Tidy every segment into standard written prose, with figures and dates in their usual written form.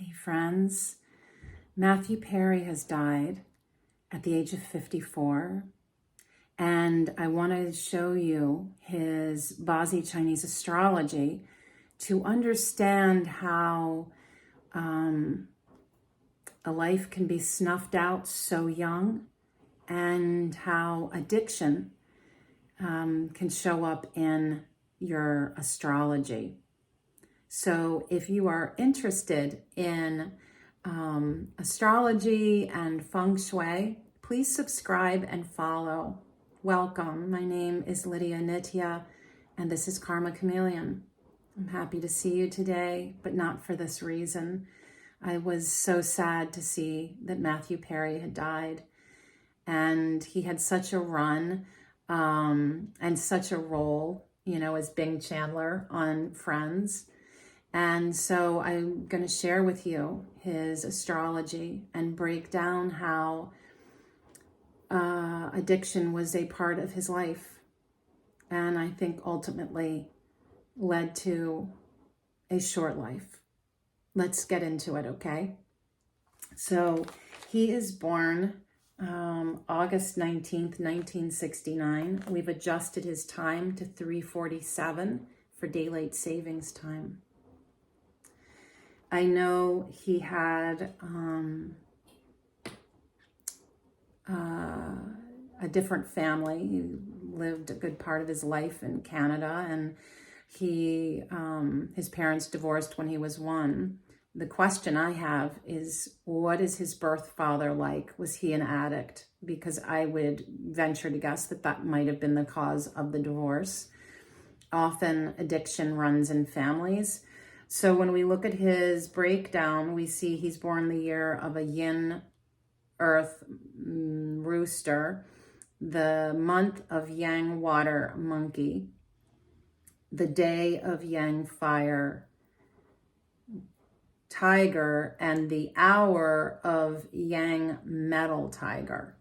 Hey friends, Matthew Perry has died at the age of 54, and I want to show you his Bazi Chinese astrology to understand how a life can be snuffed out so young and how addiction can show up in your astrology. So if you are interested in astrology and feng shui, please subscribe and follow. Welcome. My name is Lydia Nitya, and this is Karma Chameleon. I'm happy to see you today, but not for this reason. I was so sad to see that Matthew Perry had died, and he had such a run and such a role, as Bing Chandler on Friends. And so I'm going to share with you his astrology and break down how addiction was a part of his life. And I think ultimately led to a short life. Let's get into it, okay? So he is born August 19th, 1969. We've adjusted his time to 3:47 for daylight savings time. I know he had a different family. He lived a good part of his life in Canada, and his parents divorced when he was 1. The question I have is, what is his birth father like? Was he an addict? Because I would venture to guess that that might have been the cause of the divorce. Often addiction runs in families. So when we look at his breakdown, we see he's born the year of a yin earth rooster, the month of yang water monkey, the day of yang fire tiger, and the hour of yang metal tiger.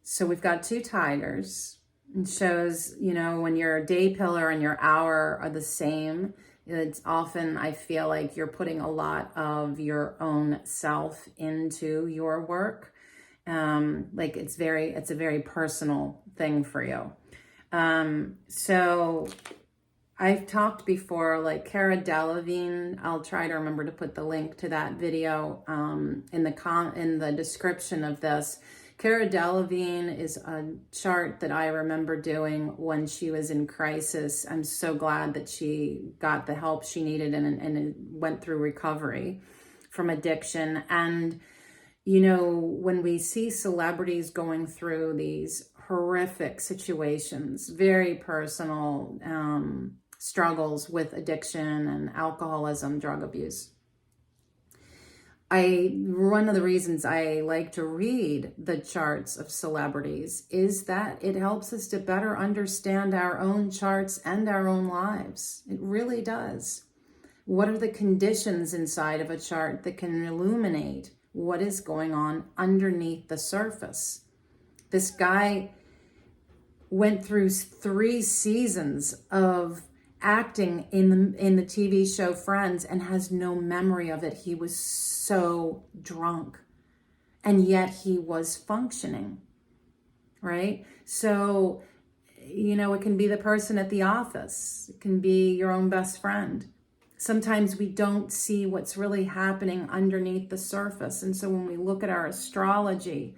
So we've got 2 tigers. It shows, when your day pillar and your hour are the same, it's often, I feel like you're putting a lot of your own self into your work. Like it's a very personal thing for you. So I've talked before, like Cara Delevingne, I'll try to remember to put the link to that video in the description of this. Cara Delevingne is a chart that I remember doing when she was in crisis. I'm so glad that she got the help she needed and went through recovery from addiction. And, when we see celebrities going through these horrific situations, very personal struggles with addiction and alcoholism, drug abuse, one of the reasons I like to read the charts of celebrities is that it helps us to better understand our own charts and our own lives. It really does. What are the conditions inside of a chart that can illuminate what is going on underneath the surface? This guy went through 3 seasons of acting in the TV show Friends and has no memory of it. He was so drunk, and yet he was functioning, right? So, it can be the person at the office. It can be your own best friend. Sometimes we don't see what's really happening underneath the surface. And so when we look at our astrology,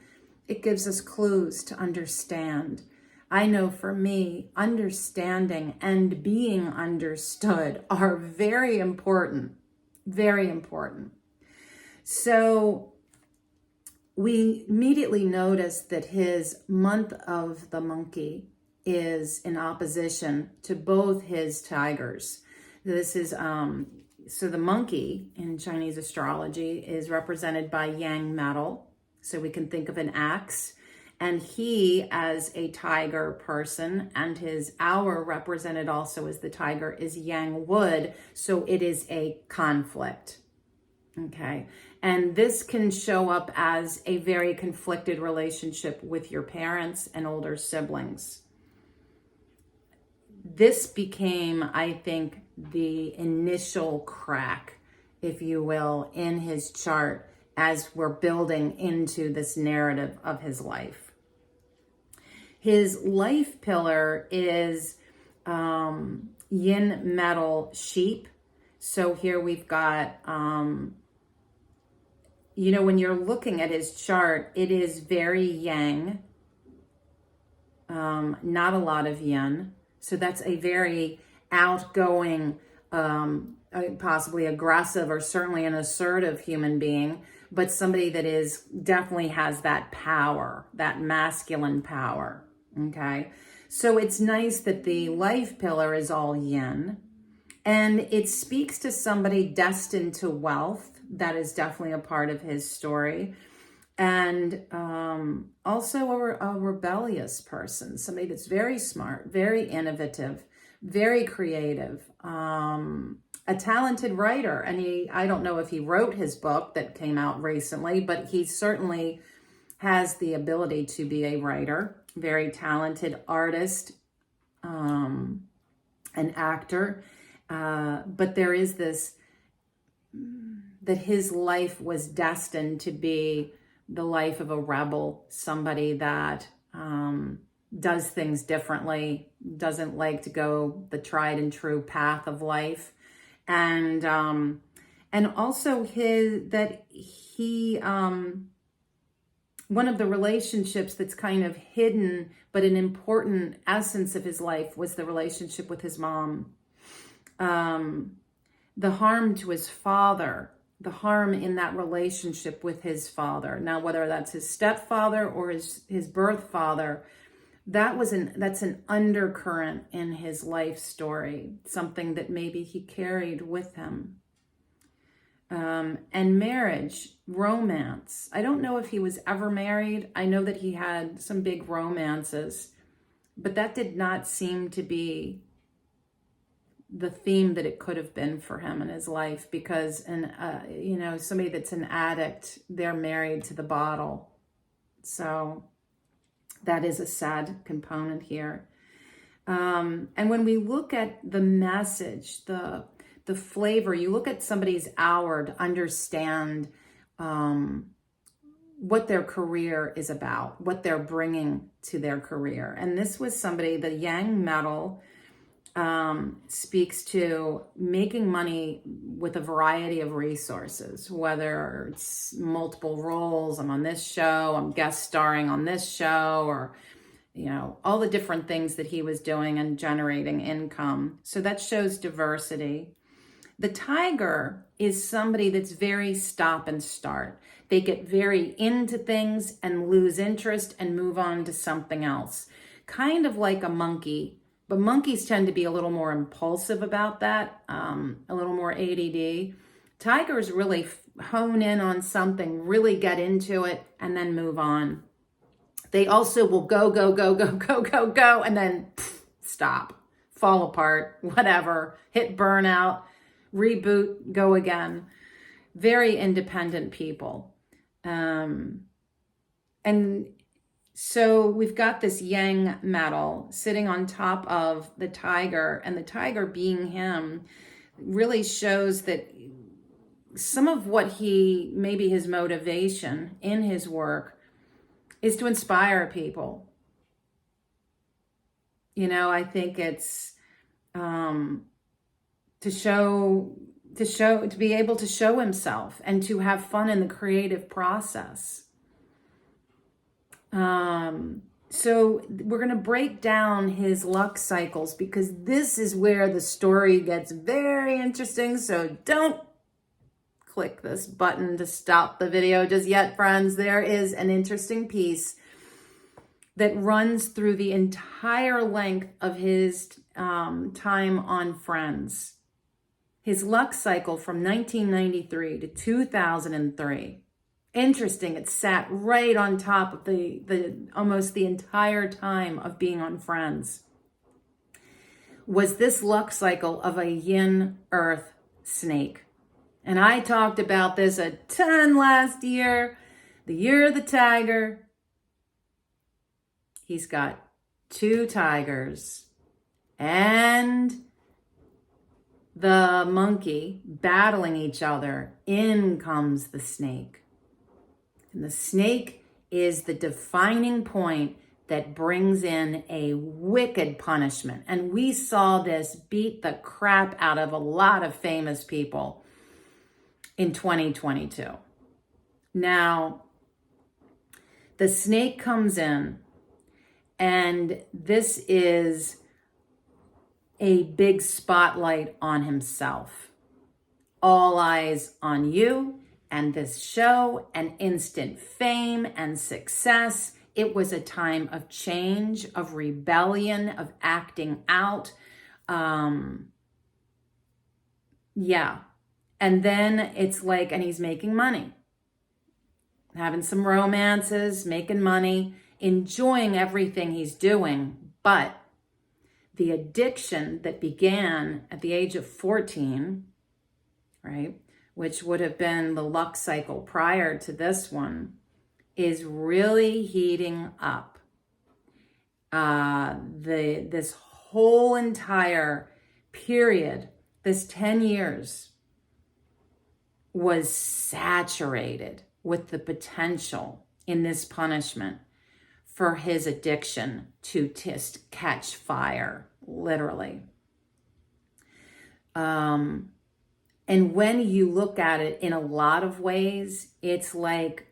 it gives us clues to understand. I know for me, understanding and being understood are very important, very important. So we immediately notice that his month of the monkey is in opposition to both his tigers. This is, so the monkey in Chinese astrology is represented by yang metal. So we can think of an axe. And he, as a tiger person, and his hour represented also as the tiger, is yang wood. So it is a conflict. Okay. And this can show up as a very conflicted relationship with your parents and older siblings. This became, I think, the initial crack if you will, in his chart as we're building into this narrative of his life. His life pillar is yin metal sheep. So here we've got, you know, when you're looking at his chart, it is very yang, not a lot of yin. So that's a very outgoing, possibly aggressive, or certainly an assertive human being, but somebody that is definitely has that power, that masculine power. Okay. So it's nice that the life pillar is all yin, and it speaks to somebody destined to wealth. That is definitely a part of his story. And also a rebellious person, somebody that's very smart, very innovative, very creative, a talented writer. And I don't know if he wrote his book that came out recently, but he certainly has the ability to be a writer, very talented artist, an actor. But there is this, that his life was destined to be the life of a rebel, somebody that does things differently, doesn't like to go the tried and true path of life. And also one of the relationships that's kind of hidden, but an important essence of his life, was the relationship with his mom. The harm to his father, the harm in that relationship with his father. Now, whether that's his stepfather or his birth father, that's an undercurrent in his life story, something that maybe he carried with him. And marriage, romance. I don't know if he was ever married. I know that he had some big romances, but that did not seem to be the theme that it could have been for him in his life, because somebody that's an addict, they're married to the bottle. So that is a sad component here. And when we look at the message, the flavor, you look at somebody's hour to understand what their career is about, what they're bringing to their career. And this was somebody, the yang metal, speaks to making money with a variety of resources, whether it's multiple roles, I'm on this show, I'm guest starring on this show, or, all the different things that he was doing and generating income. So that shows diversity. The tiger is somebody that's very stop and start. They get very into things and lose interest and move on to something else. Kind of like a monkey. But monkeys tend to be a little more impulsive about that, a little more ADD. Tigers really hone in on something, really get into it, and then move on. They also will go, and then stop, fall apart, whatever, hit burnout, reboot, go again. Very independent people. And so we've got this yang metal sitting on top of the tiger, and the tiger, being him, really shows that some of what maybe his motivation in his work is to inspire people. I think it's to be able to show himself and to have fun in the creative process. So we're going to break down his luck cycles, because this is where the story gets very interesting. So don't click this button to stop the video just yet, friends. There is an interesting piece that runs through the entire length of his time on Friends. His luck cycle from 1993 to 2003. Interesting. It sat right on top of the almost the entire time of being on Friends. Was this luck cycle of a yin earth snake. And I talked about this a ton last year, the year of the tiger. He's got 2 tigers, and the monkey battling each other, in comes the snake. And the snake is the defining point that brings in a wicked punishment. And we saw this beat the crap out of a lot of famous people in 2022. Now, the snake comes in, and this is a big spotlight on himself. All eyes on you and this show, and instant fame and success. It was a time of change, of rebellion, of acting out. Yeah. And then it's like, and he's making money, having some romances, making money, enjoying everything he's doing. But the addiction that began at the age of 14, right, which would have been the luck cycle prior to this one, is really heating up. This whole entire period, this 10 years, was saturated with the potential in this punishment for his addiction to just catch fire, literally. And when you look at it in a lot of ways, it's like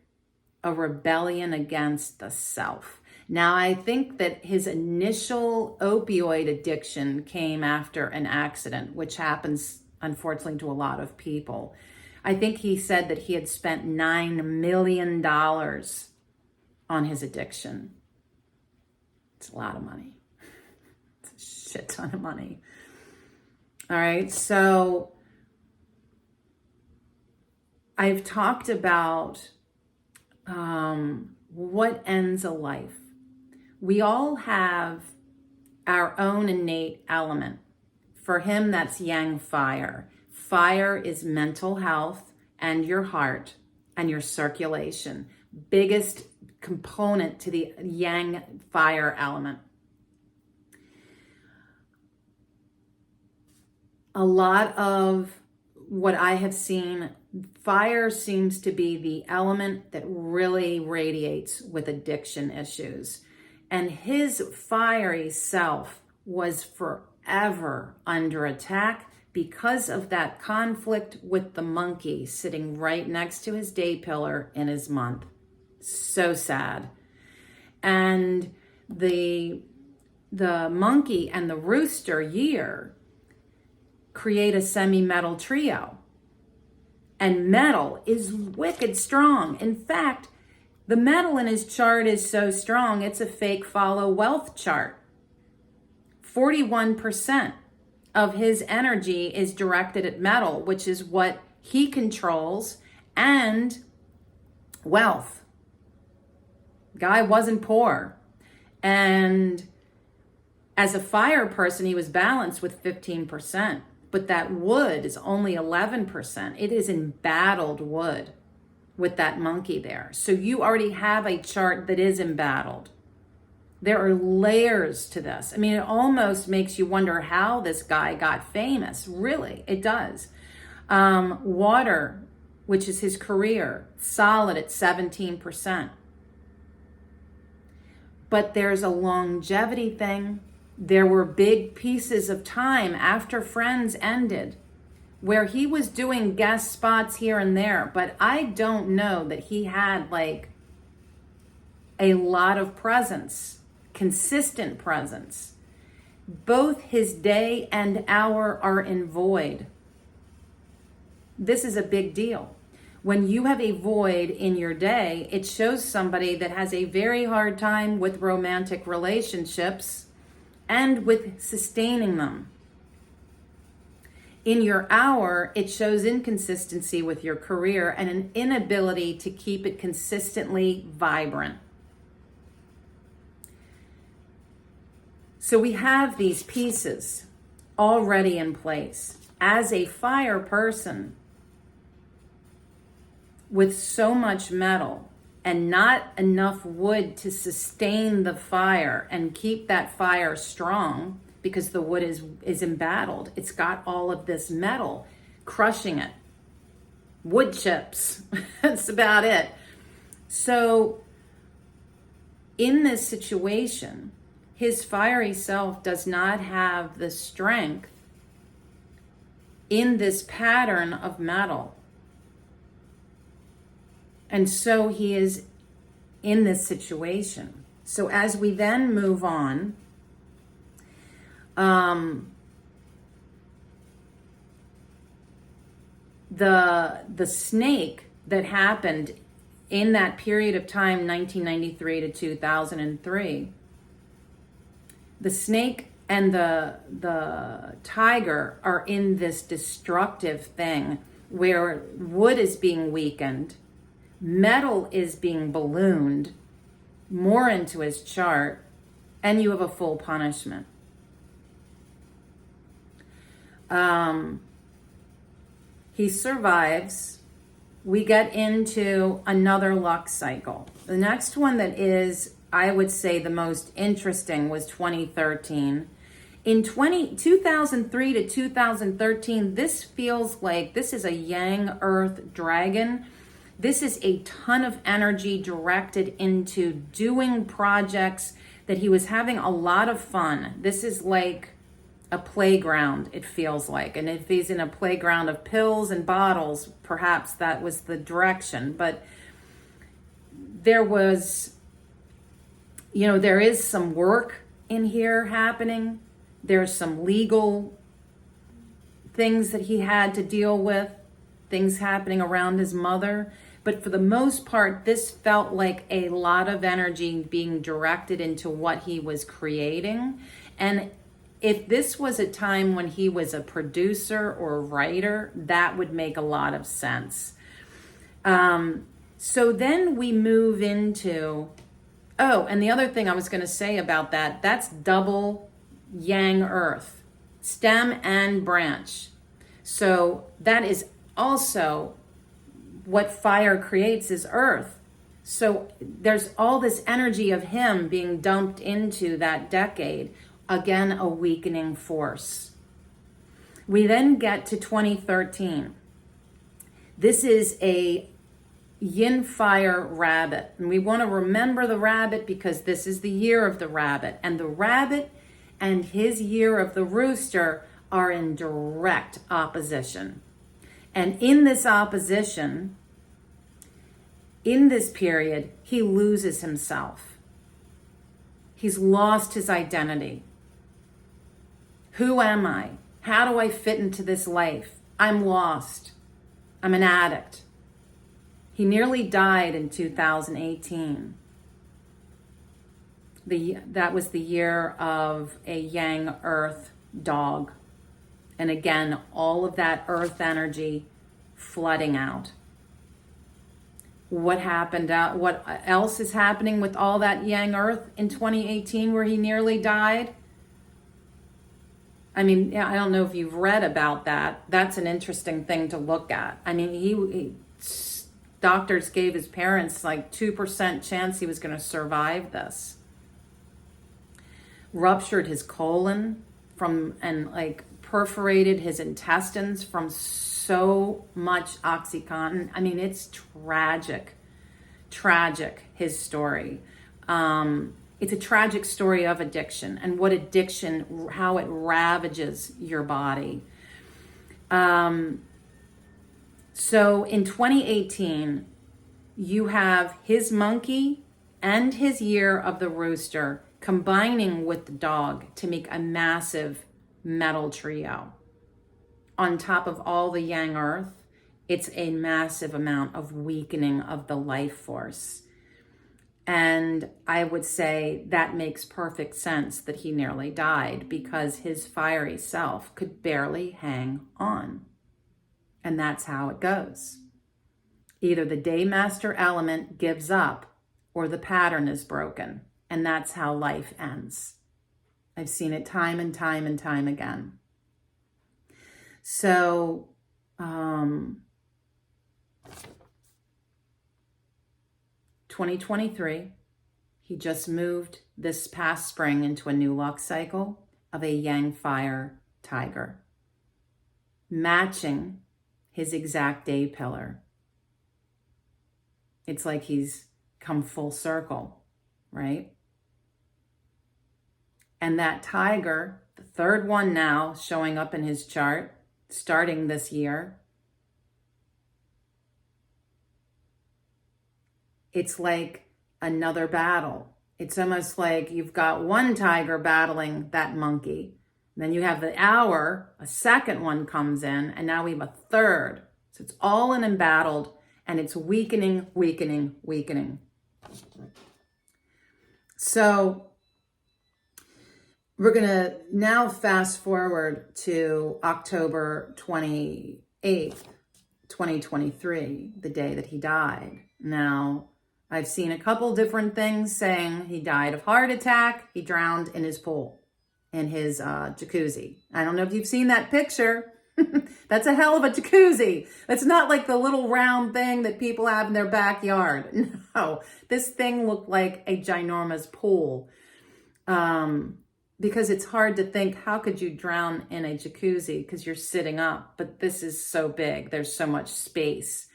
a rebellion against the self. Now, I think that his initial opioid addiction came after an accident, which happens, unfortunately, to a lot of people. I think he said that he had spent $9 million on his addiction. It's a lot of money. It's a shit ton of money. All right, so I've talked about what ends a life. We all have our own innate element. For him, that's yang fire. Fire is mental health and your heart and your circulation. Biggest component to the yang fire element. A lot of what I have seen, fire seems to be the element that really radiates with addiction issues. And his fiery self was forever under attack because of that conflict with the monkey sitting right next to his day pillar in his month. So sad. And the monkey and the rooster year create a semi-metal trio. And metal is wicked strong. In fact, the metal in his chart is so strong, it's a fake follow wealth chart. 41% of his energy is directed at metal, which is what he controls, and wealth. Guy wasn't poor. And as a fire person, he was balanced with 15%. But that wood is only 11%. It is embattled wood with that monkey there. So you already have a chart that is embattled. There are layers to this. I mean, it almost makes you wonder how this guy got famous. Really, it does. Water, which is his career, solid at 17%. But there's a longevity thing. There were big pieces of time after Friends ended where he was doing guest spots here and there, but I don't know that he had like a lot of presence, consistent presence. Both his day and hour are in void. This is a big deal. When you have a void in your day, it shows somebody that has a very hard time with romantic relationships and with sustaining them. In your hour, it shows inconsistency with your career and an inability to keep it consistently vibrant. So we have these pieces already in place. As a fire person with so much metal and not enough wood to sustain the fire and keep that fire strong, because the wood is embattled. It's got all of this metal crushing it. Wood chips. That's about it. So in this situation, his fiery self does not have the strength in this pattern of metal. And so he is in this situation. So as we then move on, the snake that happened in that period of time, 1993 to 2003, the snake and the tiger are in this destructive thing where wood is being weakened, metal is being ballooned more into his chart, and you have a full punishment. He survives. We get into another luck cycle. The next one that is, I would say, the most interesting was 2013. In 2003 to 2013, this feels like this is a Yang Earth dragon. This is a ton of energy directed into doing projects that he was having a lot of fun. This is like a playground, it feels like. And if he's in a playground of pills and bottles, perhaps that was the direction. But there was, there is some work in here happening. There's some legal things that he had to deal with, things happening around his mother. But for the most part, this felt like a lot of energy being directed into what he was creating. And if this was a time when he was a producer or a writer, that would make a lot of sense. So then we move into, and the other thing I was going to say about that's double Yang Earth, stem and branch. So that is also what fire creates is earth. So there's all this energy of him being dumped into that decade. Again, a weakening force. We then get to 2013. This is a yin fire rabbit. And we want to remember the rabbit because this is the year of the rabbit. And the rabbit and his year of the rooster are in direct opposition. And in this opposition, in this period, he loses himself. He's lost his identity. Who am I? How do I fit into this life? I'm lost. I'm an addict. He nearly died in 2018. That was the year of a Yang Earth dog. And again, all of that earth energy flooding out. What happened? What else is happening with all that Yang Earth in 2018 where he nearly died? I mean, I don't know if you've read about that. That's an interesting thing to look at. I mean, doctors gave his parents like 2% chance he was going to survive this. Ruptured his colon and perforated his intestines from so much OxyContin. I mean, it's tragic, his story. It's a tragic story of addiction and what addiction, how it ravages your body. So in 2018, you have his monkey and his year of the rooster combining with the dog to make a massive metal trio. On top of all the Yang Earth, it's a massive amount of weakening of the life force. And I would say that makes perfect sense that he nearly died because his fiery self could barely hang on. And that's how it goes. Either the Daymaster element gives up or the pattern is broken. And that's how life ends. I've seen it time and time and time again. So, 2023, he just moved this past spring into a new luck cycle. of a yang fire tiger, matching his exact day pillar. It's like he's come full circle, right? And that tiger, the third one now showing up in his chart, starting this year, it's like another battle. It's almost like you've got one tiger battling that monkey. Then you have the hour, a second one comes in, and now we have a third. So it's all in embattled, and it's weakening, weakening, weakening. So we're going to now fast forward to October 28th, 2023, the day that he died. Now, I've seen a couple different things saying he died of heart attack. He drowned in his pool, in his jacuzzi. I don't know if you've seen that picture. That's a hell of a jacuzzi. That's not like the little round thing that people have in their backyard. No, this thing looked like a ginormous pool. Because it's hard to think, how could you drown in a jacuzzi? Because you're sitting up, but this is so big. There's so much space.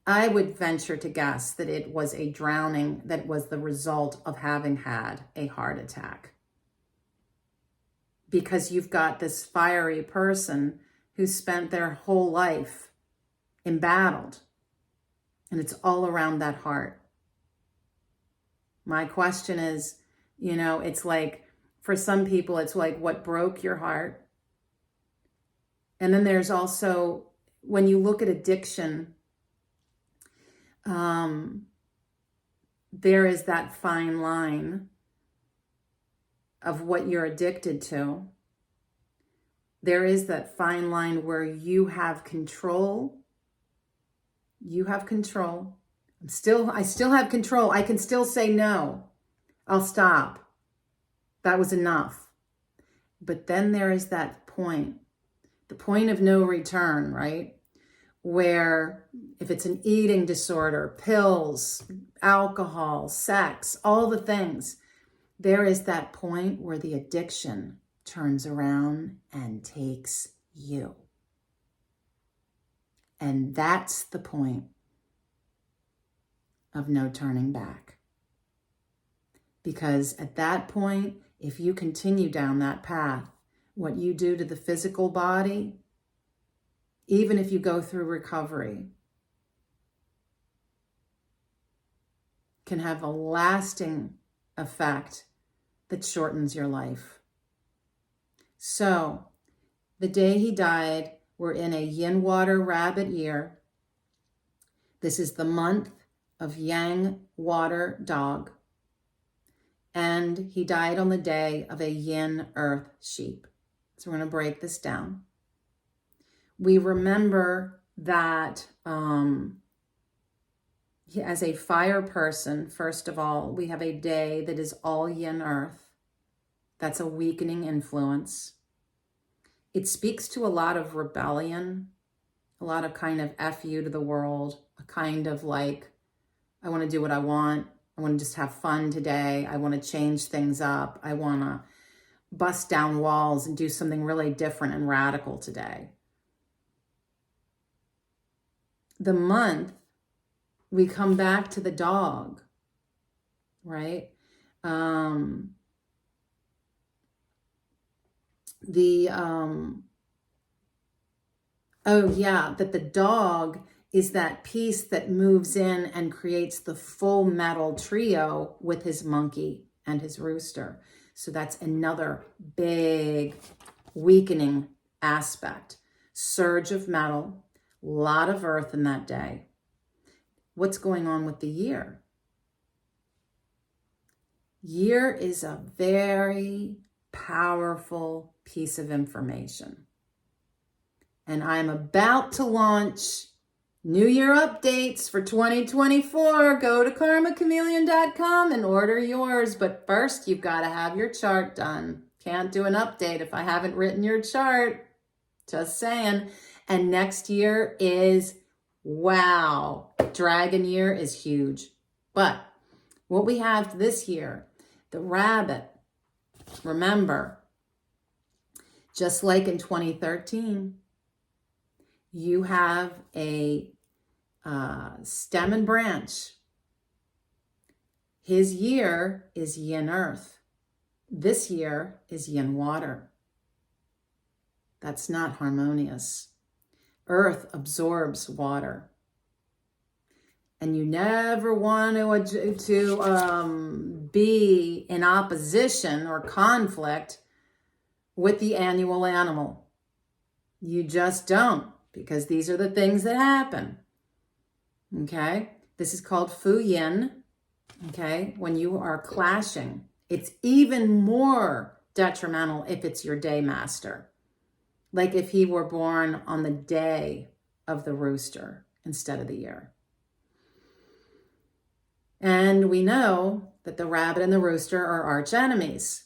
I would venture to guess that it was a drowning that was the result of having had a heart attack. Because you've got this fiery person who spent their whole life embattled, and it's all around that heart. My question is, you know, it's like, for some people, it's like what broke your heart. And then there's also, when you look at addiction, there is that fine line of what you're addicted to. There is that fine line where you have control. You have control. I still have control. I can still say no. I'll stop. That was enough. But then there is that point, the point of no return, right? Where if it's an eating disorder, pills, alcohol, sex, all the things, there is that point where the addiction turns around and takes you. And that's the point of no turning back. Because at that point, if you continue down that path, what you do to the physical body, even if you go through recovery, can have a lasting effect that shortens your life. So, the day he died, we're in a yin water rabbit year. This is the month of yang water dog. And he died on the day of a yin earth sheep. So we're going to break this down. We remember that as a fire person, first of all, we have a day that is all yin earth. That's a weakening influence. It speaks to a lot of rebellion, a lot of kind of F you to the world, a kind of like, I want to do what I want. I want to just have fun today. I want to change things up. I want to bust down walls and do something really different and radical today. The month, we come back to the dog, right? That the dog is that piece that moves in and creates the full metal trio with his monkey and his rooster. So that's another big weakening aspect. Surge of metal, a lot of earth in that day. What's going on with the year? Year is a very powerful piece of information. And I'm about to launch New Year updates for 2024. Go to karmachameleon.com and order yours. But first, you've got to have your chart done. Can't do an update if I haven't written your chart. Just saying. And next year is, wow, Dragon Year is huge. But what we have this year, the rabbit, remember, just like in 2013, you have a stem and branch. His year is yin earth. This year is yin water. That's not harmonious. Earth absorbs water. And you never want to be in opposition or conflict with the annual animal. You just don't, because these are the things that happen. Okay? This is called fu yin. Okay? When you are clashing, it's even more detrimental if it's your day master. Like if he were born on the day of the rooster instead of the year. And we know that the rabbit and the rooster are arch enemies.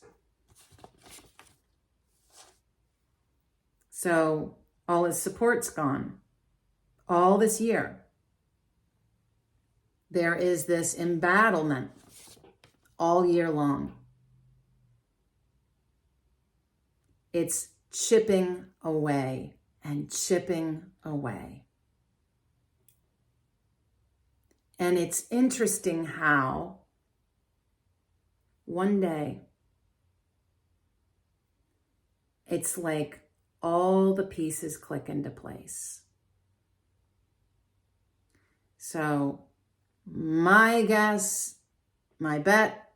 So all his support's gone. All this year, there is this embattlement all year long. It's chipping away and chipping away. And it's interesting how one day it's like all the pieces click into place. So my guess, my bet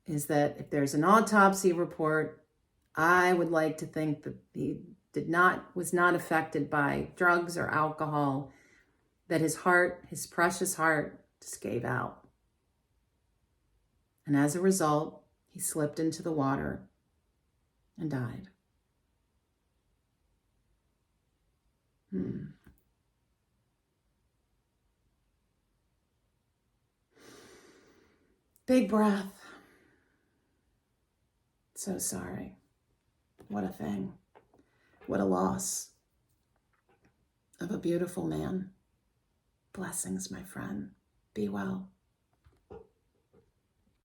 is that if there's an autopsy report, I would like to think that he was not affected by drugs or alcohol, that his heart, his precious heart, just gave out. And as a result, he slipped into the water and died. Big breath. So sorry. What a thing. What a loss of a beautiful man. Blessings, my friend. Be well.